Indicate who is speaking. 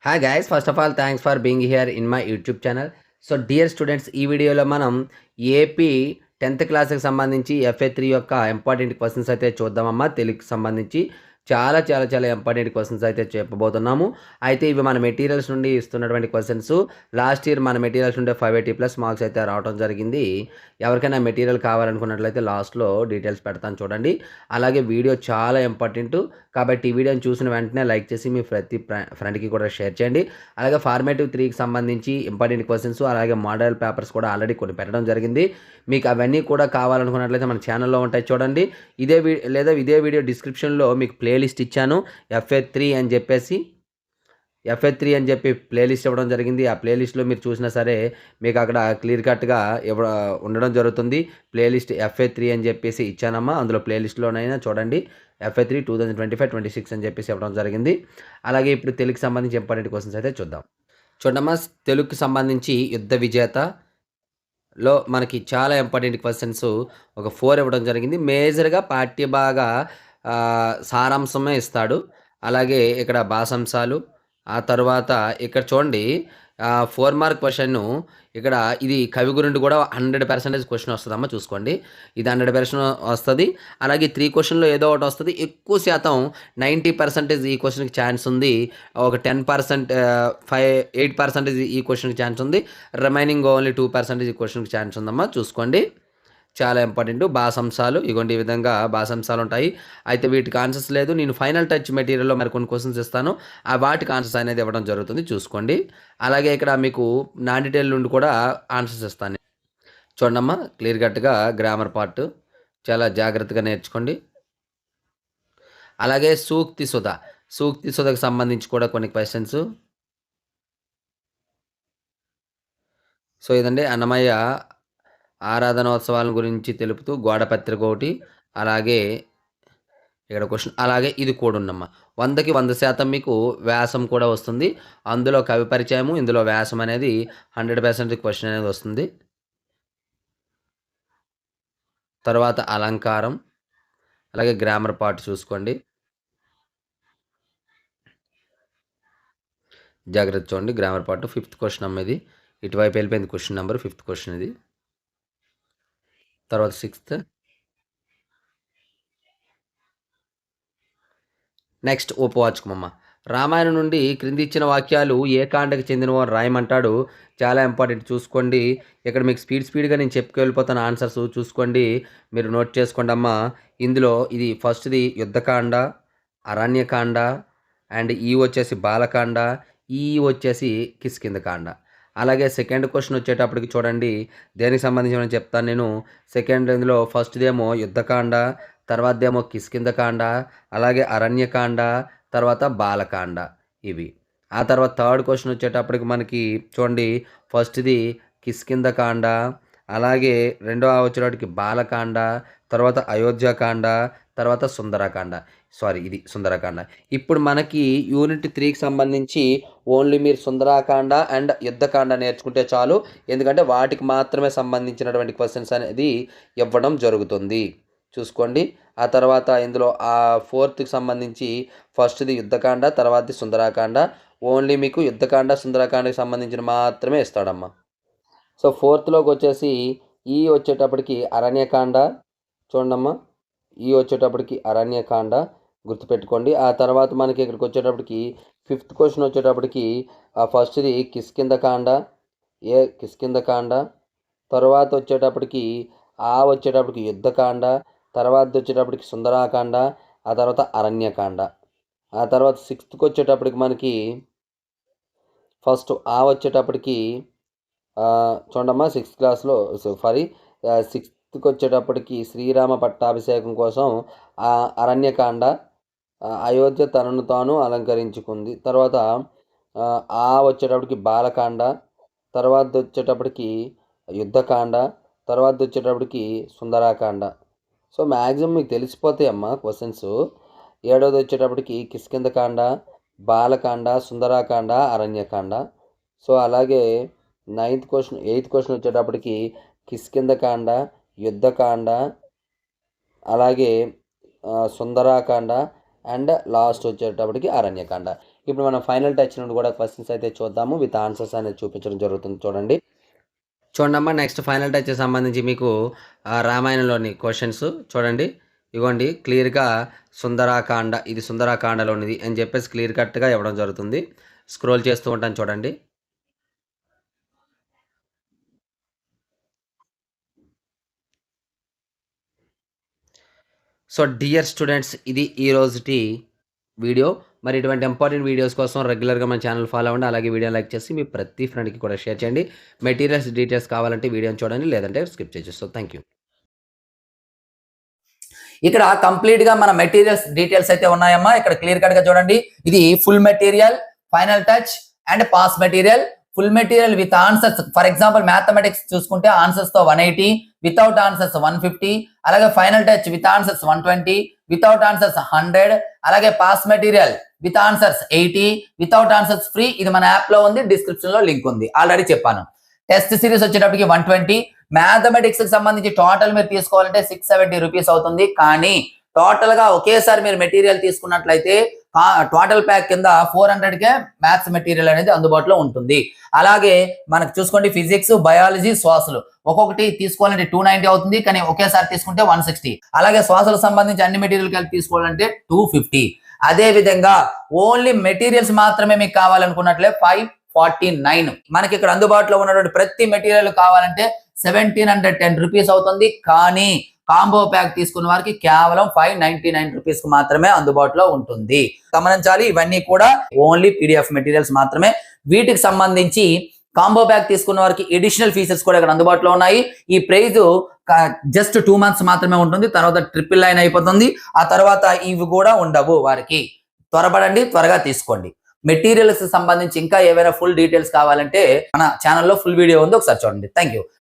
Speaker 1: Hi guys, first of all thanks for being here in my YouTube channel. So dear students, ఈ వీడియోలో మనం AP 10th క్లాస్కి సంబంధించి FA3 యొక్క important questions అయితే చూద్దామమ్మా. తెలుగుకి సంబంధించి చాలా చాలా చాలా ఇంపార్టెంట్ క్వశ్చన్స్ అయితే చెప్పబోతున్నాము. అయితే ఇవి మన మెటీరియల్స్ నుండి ఇస్తున్నటువంటి క్వశ్చన్స్. లాస్ట్ ఇయర్ మన మెటీరియల్స్ నుండి 580+ మార్క్స్ అయితే రావడం జరిగింది. ఎవరికైనా మెటీరియల్ కావాలనుకున్నట్లయితే లాస్ట్లో డీటెయిల్స్ పెడతాను చూడండి. అలాగే వీడియో చాలా ఇంపార్టెంట్ కాబట్టి ఈ వీడియోని చూసిన వెంటనే లైక్ చేసి మీ ప్రతి ఫ్రెండ్కి కూడా షేర్ చేయండి. అలాగే ఫార్మేటివ్ 3కి సంబంధించి ఇంపార్టెంట్ క్వశ్చన్స్ అలాగే మోడల్ పేపర్స్ కూడా ఆల్రెడీ కొన్ని పెట్టడం జరిగింది. మీకు అవన్నీ కూడా కావాలనుకున్నట్లయితే మన ఛానల్లో ఉంటాయి చూడండి. ఇదే వీడియో డిస్క్రిప్షన్లో మీకు ప్లేలిస్ట్ ఇచ్చాను. FA3 అని చెప్పి ప్లేలిస్ట్ ఇవ్వడం జరిగింది. ఆ ప్లేలిస్ట్లో మీరు చూసినా సరే మీకు అక్కడ క్లియర్ కట్గా ఉండడం జరుగుతుంది. ప్లేలిస్ట్ FA3 అని చెప్పేసి ఇచ్చానమ్మా. అందులో ప్లేలిస్ట్లోనైనా చూడండి. FA3 2025-26 అని చెప్పేసి ఇవ్వడం జరిగింది. అలాగే ఇప్పుడు తెలుగుకి సంబంధించి ఇంపార్టెంట్ క్వశ్చన్స్ అయితే చూద్దాం. చూడమ్మా, తెలుగుకి సంబంధించి యుద్ధ విజేతలో మనకి చాలా ఇంపార్టెంట్ క్వశ్చన్స్ ఒక 4 ఇవ్వడం జరిగింది. మేజర్గా పాఠ్యభాగ సారాంశమే ఇస్తాడు. అలాగే ఇక్కడ భాషాంశాలు, ఆ తర్వాత ఇక్కడ చూడండి 4 మార్క్ క్వశ్చన్ను ఇక్కడ ఇది కవి గురించి కూడా 100% క్వశ్చన్ వస్తుందమ్మా. చూసుకోండి, ఇది 100% వస్తుంది. అలాగే 3 క్వశ్చన్లో ఏదో ఒకటి వస్తుంది. ఎక్కువ శాతం 90% ఈ క్వశ్చన్కి ఛాన్స్ ఉంది. ఒక 10% 8% ఈ క్వశ్చన్కి ఛాన్స్ ఉంది. రిమైనింగ్ ఓన్లీ 2% ఈ క్వశ్చన్కి ఛాన్స్ ఉందమ్మా. చూసుకోండి, చాలా ఇంపార్టెంట్. భాషాంశాలు ఇగోండి, ఈ విధంగా భాషాంశాలు ఉంటాయి. అయితే వీటికి ఆన్సర్స్ లేదు. నేను ఫైనల్ టచ్ మెటీరియల్లో మరి కొన్ని క్వశ్చన్స్ ఇస్తాను. ఆ వాటికి ఆన్సర్స్ అనేది ఇవ్వడం జరుగుతుంది. చూసుకోండి. అలాగే ఇక్కడ మీకు నాన్ డీటెయిల్ నుండి కూడా ఆన్సర్స్ ఇస్తాను. చూడమ్మా, క్లియర్ కట్గా గ్రామర్ పార్ట్ చాలా జాగ్రత్తగా నేర్చుకోండి. అలాగే సూక్తి సుధకు సంబంధించి కూడా కొన్ని క్వశ్చన్స్. సో ఇదండి, అన్నమయ్య ఆరాధనోత్సవాల గురించి తెలుపుతూ గోడపత్రిక ఒకటి. అలాగే ఇక్కడ క్వశ్చన్, అలాగే ఇది కూడా ఉందమ్మా. 100కి 100% మీకు వ్యాసం కూడా వస్తుంది. అందులో కవి పరిచయము, ఇందులో వ్యాసం అనేది 100% క్వశ్చన్ అనేది వస్తుంది. తర్వాత అలంకారం, అలాగే గ్రామర్ పార్ట్ చూసుకోండి. జాగ్రత్త చూడండి. గ్రామర్ పార్ట్ 5th క్వశ్చన్ అమ్మ. ఇది ఇటువైపు వెళ్ళిపోయింది క్వశ్చన్ నెంబర్. 5th క్వశ్చన్ ఇది. తర్వాత 6th. నెక్స్ట్ ఉపవాచకమమ్మ. రామాయణం నుండి క్రింది ఇచ్చిన వాక్యాలు ఏ కాండకి చెందినవారు రాయమంటాడు. చాలా ఇంపార్టెంట్. చూసుకోండి, ఇక్కడ మీకు స్పీడ్గా నేను చెప్పుకెళ్ళిపోతాను ఆన్సర్స్. చూసుకోండి, మీరు నోట్ చేసుకోండి అమ్మా. ఇందులో ఇది ఫస్ట్ది యుద్ధకాండ, అరణ్యకాండ, అండ్ ఈ వచ్చేసి బాలకాండ, ఈ వచ్చేసి కిష్కింధకాండ. అలాగే సెకండ్ క్వశ్చన్ వచ్చేటప్పటికి చూడండి, దేనికి సంబంధించి చెప్తాను నేను. సెకండ్ ఇందులో ఫస్ట్దేమో యుద్ధకాండ, తర్వాతదేమో కిష్కింధకాండ, అలాగే అరణ్యకాండ, తర్వాత బాలకాండ ఇవి. ఆ తర్వాత థర్డ్ క్వశ్చన్ వచ్చేటప్పటికి మనకి చూడండి, ఫస్ట్ది కిష్కింధకాండ, అలాగే రెండవ వచ్చేటప్పటికి బాలకాండ, తర్వాత అయోధ్యకాండ, తర్వాత ఇది సుందరకాండ. ఇప్పుడు మనకి యూనిట్ 3కి సంబంధించి ఓన్లీ మీరు సుందరకాండ అండ్ యుద్ధకాండ నేర్చుకుంటే చాలు. ఎందుకంటే వాటికి మాత్రమే సంబంధించినటువంటి క్వశ్చన్స్ అనేది ఇవ్వడం జరుగుతుంది. చూసుకోండి. ఆ తర్వాత ఇందులో ఆ 4థ్కి సంబంధించి ఫస్ట్ది యుద్ధకాండ, తర్వాతది సుందరకాండ. ఓన్లీ మీకు యుద్ధకాండ, సుందరకాండకి సంబంధించిన మాత్రమే ఇస్తాడమ్మా. సో 4థ్లోకి వచ్చేసి ఈ వచ్చేటప్పటికి అరణ్యకాండ. చూడండమ్మా, ఈ వచ్చేటప్పటికి అరణ్యకాండ గుర్తుపెట్టుకోండి. ఆ తర్వాత మనకి ఇక్కడికి వచ్చేటప్పటికి 5th క్వశ్చన్ వచ్చేటప్పటికి ఫస్ట్ది కిష్కింధకాండ, కిష్కింధకాండ. తర్వాత వచ్చేటప్పటికి వచ్చేటప్పటికి యుద్ధకాండ, తర్వాత వచ్చేటప్పటికి సుందరాకాండ, ఆ తర్వాత అరణ్యకాండ. ఆ తర్వాత 6థ్కి వచ్చేటప్పటికి మనకి ఫస్ట్ వచ్చేటప్పటికి చూడమ్మా, 6th క్లాస్లో 6థ్కి వచ్చేటప్పటికి శ్రీరామ పట్టాభిషేకం కోసం అరణ్యకాండ, అయోధ్య తనను తాను అలంకరించుకుంది. తర్వాత వచ్చేటప్పటికి బాలకాండ, తర్వాత వచ్చేటప్పటికి యుద్ధకాండ, తర్వాత వచ్చేటప్పటికి సుందరాకాండ. సో మ్యాక్సిమం మీకు తెలిసిపోతాయి అమ్మా క్వశ్చన్స్. 7వది వచ్చేటప్పటికి కిష్కింధకాండ, బాలకాండ, సుందరాకాండ, అరణ్యకాండ. సో అలాగే 8th క్వశ్చన్ వచ్చేటప్పటికి కిష్కింధకాండ, యుద్ధకాండ, అలాగే సుందరాకాండ అండ్ లాస్ట్ వచ్చేటప్పటికి అరణ్యకాండ. ఇప్పుడు మనం ఫైనల్ టచ్ నుండి కూడా క్వశ్చన్స్ అయితే చూద్దాము. విత్ ఆన్సర్స్ అనేది చూపించడం జరుగుతుంది చూడండి. చూడండమ్మా నెక్స్ట్ ఫైనల్ టచ్‌కి సంబంధించి మీకు రామాయణంలోని క్వశ్చన్స్ చూడండి. ఇగోండి క్లియర్‌గా సుందరాకాండ ఇది సుందరాకాండలోనిది అని చెప్పేసి క్లియర్ కట్‌గా ఇవ్వడం జరుగుతుంది. స్క్రోల్ చేస్తూ ఉంటాను చూడండి. సో డియర్ స్టూడెంట్స్ ఇది ఈ రోజుటి వీడియో. మరి ఇటువంటి ఇంపార్టెంట్ వీడియోస్ కోసం రెగ్యులర్‌గా మన ఛానల్ ఫాలో అవ్వండి. అలాగే వీడియోని లైక్ చేసి మీ ప్రతి ఫ్రెండ్‌కి కూడా షేర్ చేయండి. మెటీరియల్స్ డీటెయిల్స్ కావాలంటే వీడియోని చూడండి. లేదంటే స్కిప్ చేసేయచ్చు. So thank you.
Speaker 2: ఇక్కడ కంప్లీట్ గా మన మెటీరియల్స్ డీటెయిల్స్ అయితే ఉన్నాయమ్మా. ఇక్కడ క్లియర్ కట్ గా చూడండి. ఇది full material, final touch and pass material. Full material with answers, for example mathematics చూసుకుంటే ఆన్సర్స్ తో 180, వితౌట్ ఆన్సర్స్ 150, అలాగే final touch with answers 120, without answers 100, అలాగే pass material with answers 80, without answers free. ఇది మన app లో ఉంది, description లో link ఉంది, ఆల్రెడీ చెప్పాను. టెస్ట్ సిరీస్ వచ్చేటప్పటికి 120. మ్యాథమెటిక్స్ కి సంబంధించి టోటల్ మీరు తీసుకోవాలంటే 670 రూపీస్ అవుతుంది. కానీ టోటల్ గా ఒకేసారి మీరు మెటీరియల్ తీసుకున్నట్లయితే టోటల్ ప్యాక్ కింద 400కే మ్యాథ్స్ మెటీరియల్ అనేది అందుబాటులో ఉంటుంది. అలాగే మనకు చూసుకోండి ఫిజిక్స్, బయాలజీ, శ్వాసలు ఒక్కొక్కటి తీసుకోవాలంటే 290 అవుతుంది. కానీ ఒకేసారి తీసుకుంటే 160. అలాగే శ్వాసలకు సంబంధించి అన్ని మెటీరియల్ కలిపి తీసుకోవాలంటే 250. అదే విధంగా ఓన్లీ మెటీరియల్స్ మాత్రమే మీకు కావాలనుకున్నట్లే 549. మనకి ఇక్కడ అందుబాటులో ఉన్నటువంటి ప్రతి మెటీరియల్ కావాలంటే 1710 రూపీస్ అవుతుంది. కానీ కాంబో ప్యాక్ తీసుకున్న వారికి కేవలం 599 రూపీస్ కు మాత్రమే అందుబాటులో ఉంటుంది. గమనించాలి, ఇవన్నీ కూడా ఓన్లీ పీడిఎఫ్ మెటీరియల్స్ మాత్రమే. వీటికి సంబంధించి కాంబో ప్యాక్ తీసుకున్న వారికి ఎడిషనల్ ఫీచర్స్ కూడా ఇక్కడ అందుబాటులో ఉన్నాయి. ఈ ప్రైజ్ జస్ట్ 2 months మాత్రమే ఉంటుంది. తర్వాత 999 అయిపోతుంది. ఆ తర్వాత ఇవి కూడా ఉండవు వారికి. త్వరపడండి, త్వరగా తీసుకోండి. మెటీరియల్స్ సంబంధించి ఇంకా ఏవైనా ఫుల్ డీటెయిల్స్ కావాలంటే మన ఛానల్లో ఫుల్ వీడియో ఉంది, ఒకసారి చూడండి. Thank you.